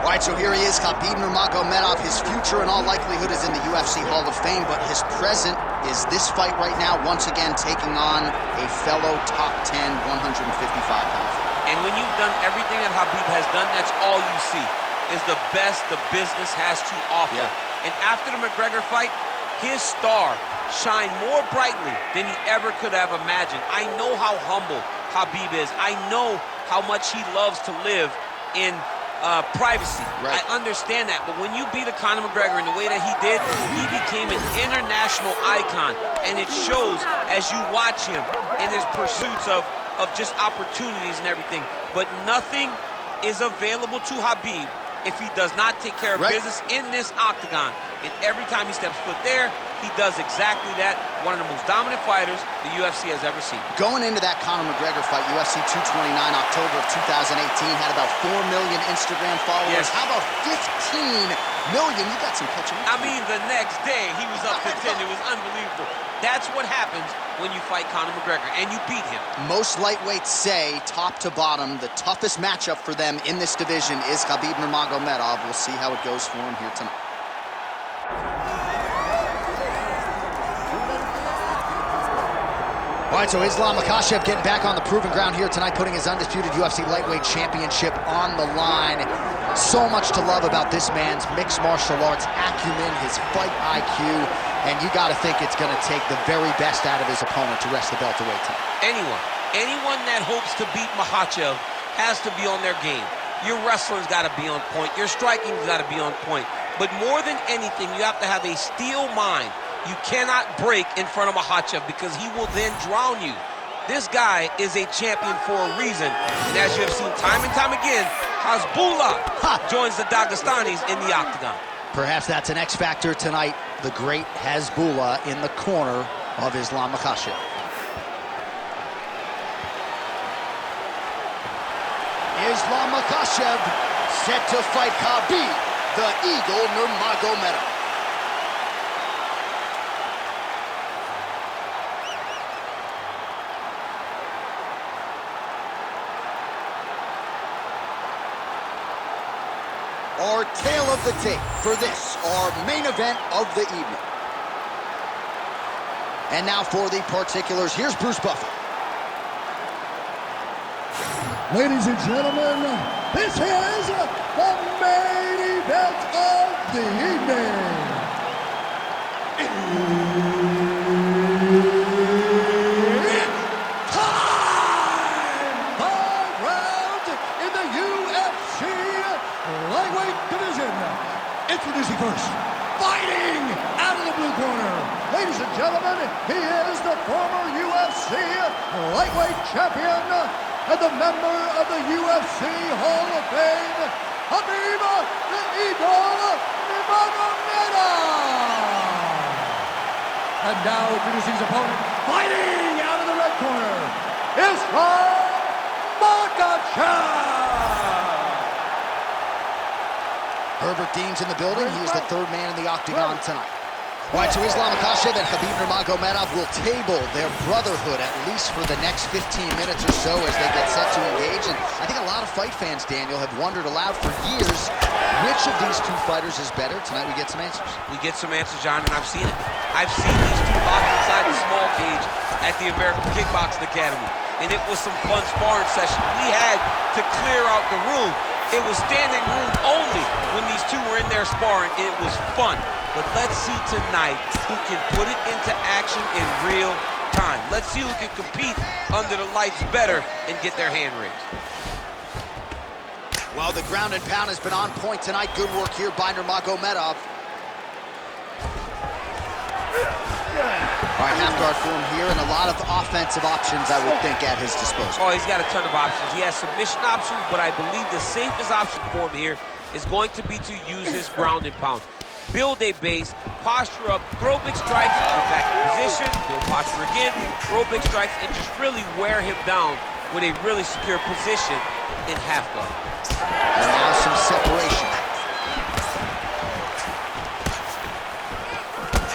All right, so here he is, Khabib Nurmagomedov. His future in all likelihood is in the UFC Hall of Fame, but his present is this fight right now, once again taking on a fellow top 10, 155-pound. And when you've done everything that Khabib has done, that's all you see, is the best the business has to offer. Yeah. And after the McGregor fight, his star shined more brightly than he ever could have imagined. I know how humble Khabib is. I know how much he loves to live in privacy. Right. I understand that, but when you beat a Conor McGregor in the way that he did, he became an international icon, and it shows as you watch him in his pursuits of just opportunities and everything. But nothing is available to Khabib if he does not take care of business in this octagon. And every time he steps foot there, he does exactly that. One of the most dominant fighters the UFC has ever seen. Going into that Conor McGregor fight, UFC 229, October of 2018, had about 4 million Instagram followers. Yes. How about 15 million? You got some catching up. I mean, the next day, he was up to 10. It was unbelievable. That's what happens when you fight Conor McGregor, and you beat him. Most lightweights say, top to bottom, the toughest matchup for them in this division is Khabib Nurmagomedov. We'll see how it goes for him here tonight. All right, so Islam Makhachev getting back on the proving ground here tonight, putting his undisputed UFC lightweight championship on the line. So much to love about this man's mixed martial arts acumen, his fight IQ, and you got to think it's going to take the very best out of his opponent to wrest the welterweight title. Anyone that hopes to beat Makhachev has to be on their game. Your wrestling's got to be on point. Your striking's got to be on point. But more than anything, you have to have a steel mind. You cannot break in front of Makhachev because he will then drown you. This guy is a champion for a reason. And as you have seen time and time again, Hasbullah joins the Dagestanis in the octagon. Perhaps that's an X factor tonight. The great Hasbullah in the corner of Islam Makhachev. Islam Makhachev set to fight Khabib, the Eagle Nurmagomedov. Our tale of the tape for this, our main event of the evening. And now for the particulars, here's Bruce Buffer. Ladies and gentlemen, this is the main event of the evening. It's time! 5 rounds in the UFC lightweight division. Introducing first, fighting out of the blue corner. Ladies and gentlemen, he is the former UFC lightweight champion and the member of the UFC Hall of Fame, Khabib the Eagle Nurmagomedov. And now introducing his opponent, fighting out of the red corner, Islam Makhachev. Herbert Dean's in the building. He is the third man in the octagon tonight. All right, so Islam Makhachev and Khabib Nurmagomedov will table their brotherhood at least for the next 15 minutes or so as they get set to engage. And I think a lot of fight fans, Daniel, have wondered aloud for years which of these two fighters is better. Tonight we get some answers. We get some answers, John, and I've seen it. I've seen these two box inside the small cage at the American Kickboxing Academy. And it was some fun sparring session. We had to clear out the room. It was standing room only when these two were in there sparring. It was fun. But let's see tonight who can put it into action in real time. Let's see who can compete under the lights better and get their hand raised. Well, the ground and pound has been on point tonight. Good work here by Nurmagomedov. All right, half guard for him here, and a lot of offensive options, I would think, at his disposal. Oh, he's got a ton of options. He has submission options, but I believe the safest option for him here is going to be to use his ground and pound. Build a base, posture up, throw big strikes, go back in position, build posture again, throw big strikes, and just really wear him down with a really secure position in half guard. And now some separation.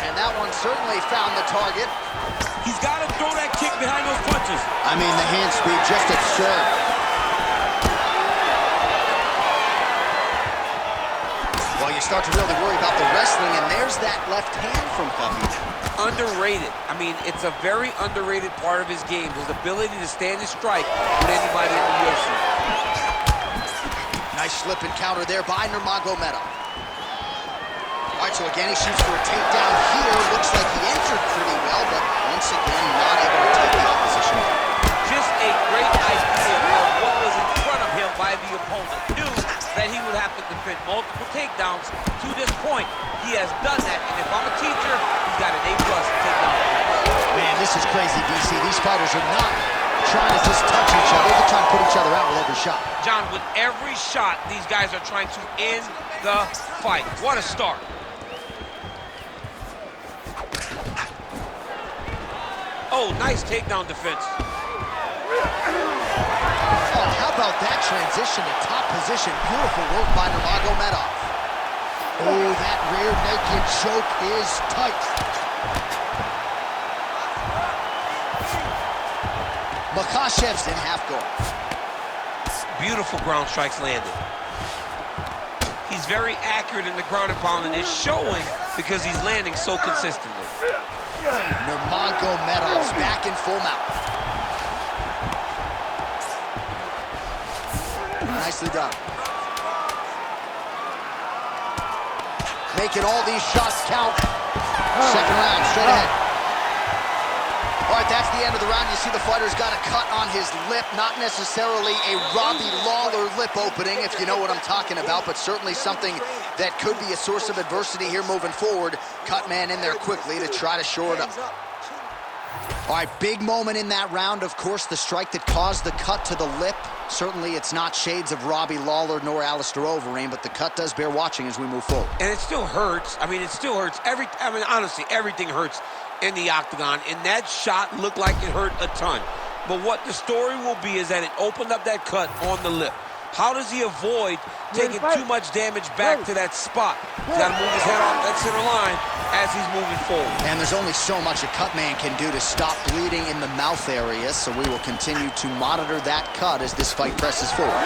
And that one certainly found the target. He's got to throw that kick behind those punches. I mean, the hand speed, just absurd. Well, you start to really worry about the wrestling, and there's that left hand from Khabib. Underrated. I mean, it's a very underrated part of his game, his ability to stand and strike with anybody in the UFC. Nice slip and counter there by Nurmagomedov. All right, so again, he shoots for a takedown here. Looks like he entered pretty well, but once again, not able to take the opposition. Just a great idea of what was in front of him by the opponent. Knew that he would have to defend multiple takedowns to this point. He has done that, and if I'm a teacher, he's got an A+ takedown. Man, this is crazy, DC. These fighters are not trying to just touch each other. They're trying to put each other out with every shot. John, with every shot, these guys are trying to end the fight. What a start. Oh, nice takedown defense. Oh, how about that transition to top position? Beautiful work by Nurmagomedov. Oh, that rear naked choke is tight. Makhachev's in half guard. Beautiful ground strikes landed. He's very accurate in the ground and pound, and it's showing because he's landing so consistently. Nurmagomedov's back in full mount. Nicely done. Making all these shots count. Second round, straight ahead. All right, that's the end of the round. You see the fighter's got a cut on his lip. Not necessarily a Robbie Lawler lip opening, if you know what I'm talking about, but certainly something that could be a source of adversity here moving forward. Cut man in there quickly to try to shore it up. All right, big moment in that round, of course, the strike that caused the cut to the lip. Certainly it's not shades of Robbie Lawler nor Alistair Overeem, but the cut does bear watching as we move forward. And it still hurts. I mean, it still hurts. Honestly, everything hurts in the octagon, and that shot looked like it hurt a ton. But what the story will be is that it opened up that cut on the lip. How does he avoid taking too much damage back to that spot? He's got to move his head off that center line as he's moving forward. And there's only so much a cut man can do to stop bleeding in the mouth area, so we will continue to monitor that cut as this fight presses forward.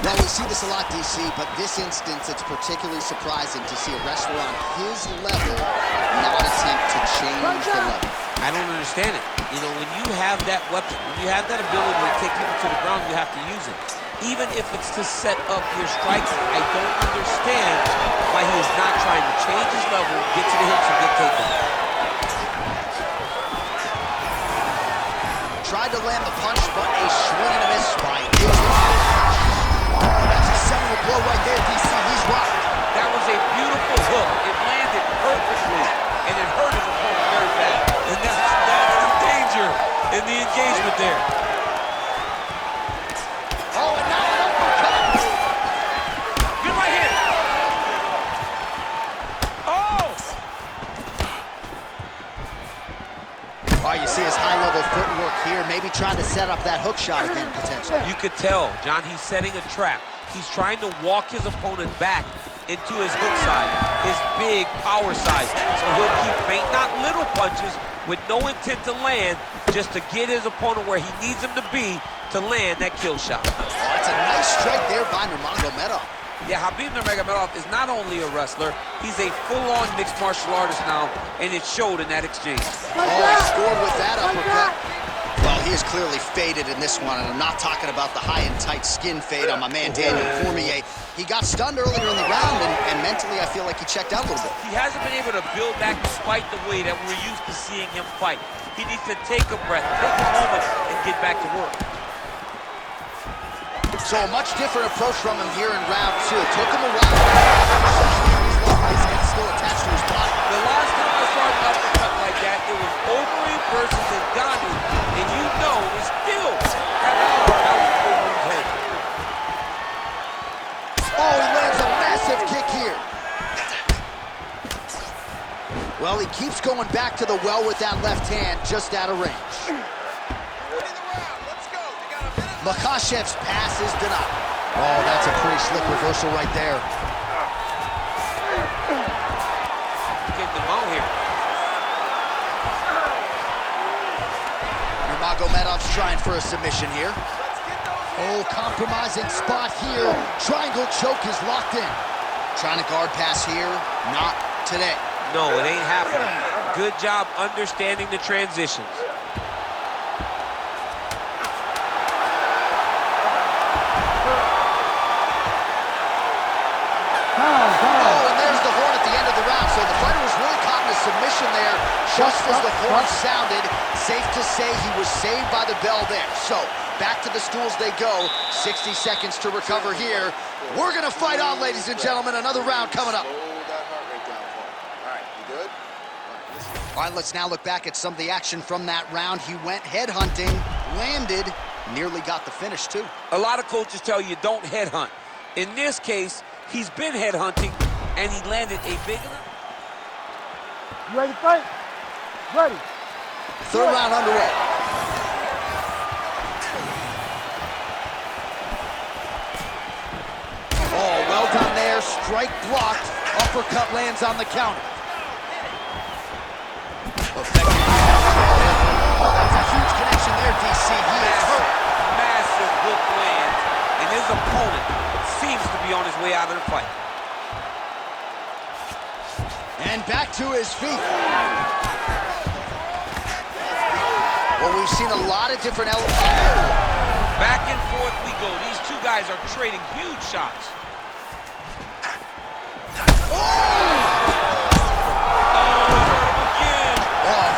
Well, we see this a lot, DC, but this instance, it's particularly surprising to see a wrestler on his level not attempt to change the level. I don't understand it. You know, when you have that weapon, when you have that ability to take people to the ground, you have to use it. Even if it's to set up your strikes, I don't understand why he is not trying to change his level, get to the hips, and get takedown. Tried to land the punch, but a swing and a miss by Israel. That's a seminal blow right there, DC. He's rocked. That was a beautiful hook. It landed perfectly, and it hurt his opponent very bad. And that's the danger in the engagement there. Oh, and now an uppercut. Good right hand. Oh! Oh, you see his high-level footwork here, maybe trying to set up that hook shot again, potentially. You could tell, John, he's setting a trap. He's trying to walk his opponent back into his hook side, his big power side. So he'll keep feinting, not little punches, with no intent to land, just to get his opponent where he needs him to be to land that kill shot. Oh, that's a nice strike there by Nurmagomedov. Yeah, Khabib Nurmagomedov is not only a wrestler, he's a full-on mixed martial artist now, and it showed in that exchange. Oh, he scored with that uppercut. Well, he is clearly faded in this one, and I'm not talking about the high and tight skin fade on my man Daniel Cormier. He got stunned earlier in the round, and mentally I feel like he checked out a little bit. He hasn't been able to build back despite the way that we're used to seeing him fight. He needs to take a breath, take a moment, and get back to work. So a much different approach from him here in round two. Took him a while. His head still attached to his body. The last time I saw an uppercut like that, it was Overeem versus Ngannou, and you know it still had an uppercut out of Overeem's head. Oh, he lands a massive kick here. Well, he keeps going back to the well with that left hand, just out of range. Makhachev's pass is denied. Oh, that's a pretty slick reversal right there. Get the ball here. Nurmagomedov's trying for a submission here. Oh, compromising spot here. Triangle choke is locked in. Trying to guard pass here. Not today. No, it ain't happening. Good job understanding the transitions. Oh, and there's the horn at the end of the round. So the fighter was really caught in a submission there just as the horn sounded. Safe to say he was saved by the bell there. So back to the stools they go. 60 seconds to recover here. We're going to fight on, ladies and gentlemen. Another round coming up. All right, let's now look back at some of the action from that round. He went headhunting, landed, nearly got the finish, too. A lot of coaches tell you don't headhunt. In this case, he's been headhunting, and he landed a big one. You ready to fight? Ready. Third round underway. Oh, well done there. Strike blocked. Uppercut lands on the counter. Effective. Oh, that's a huge connection there, DC. He is hurt. Massive hook lands, and his opponent seems to be on his way out of the fight. And back to his feet. Well, we've seen a lot of different elements. Back and forth we go. These two guys are trading huge shots.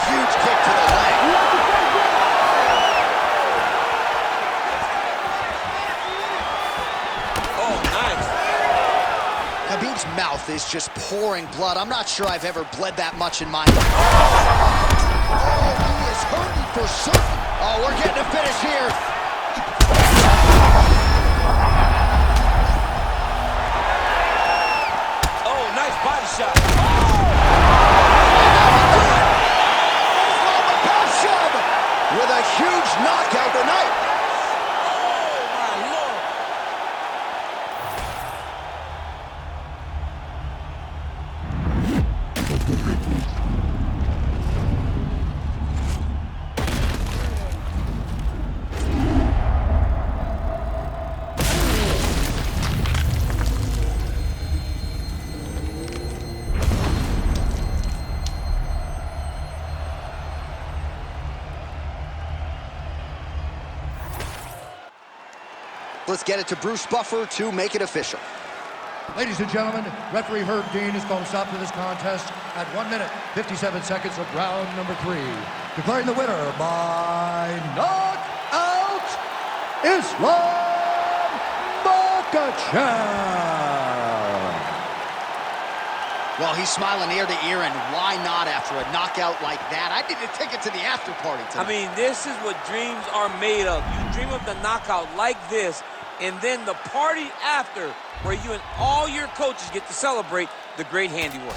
Huge kick to the leg. Oh, nice. Khabib's mouth is just pouring blood. I'm not sure I've ever bled that much in my life. Oh, he is hurting for certain. Oh, we're getting a finish here. Oh, nice body shot. With a huge knockout tonight. Oh, my Lord. Let's get it to Bruce Buffer to make it official. Ladies and gentlemen, referee Herb Dean is going to stop to this contest at 1 minute, 57 seconds of round number 3. Declaring the winner by knockout, Islam Makhachev. Well, he's smiling ear to ear, and why not after a knockout like that? I need a ticket to the after party tonight. I mean, this is what dreams are made of. You dream of the knockout like this, and then the party after, where you and all your coaches get to celebrate the great handiwork.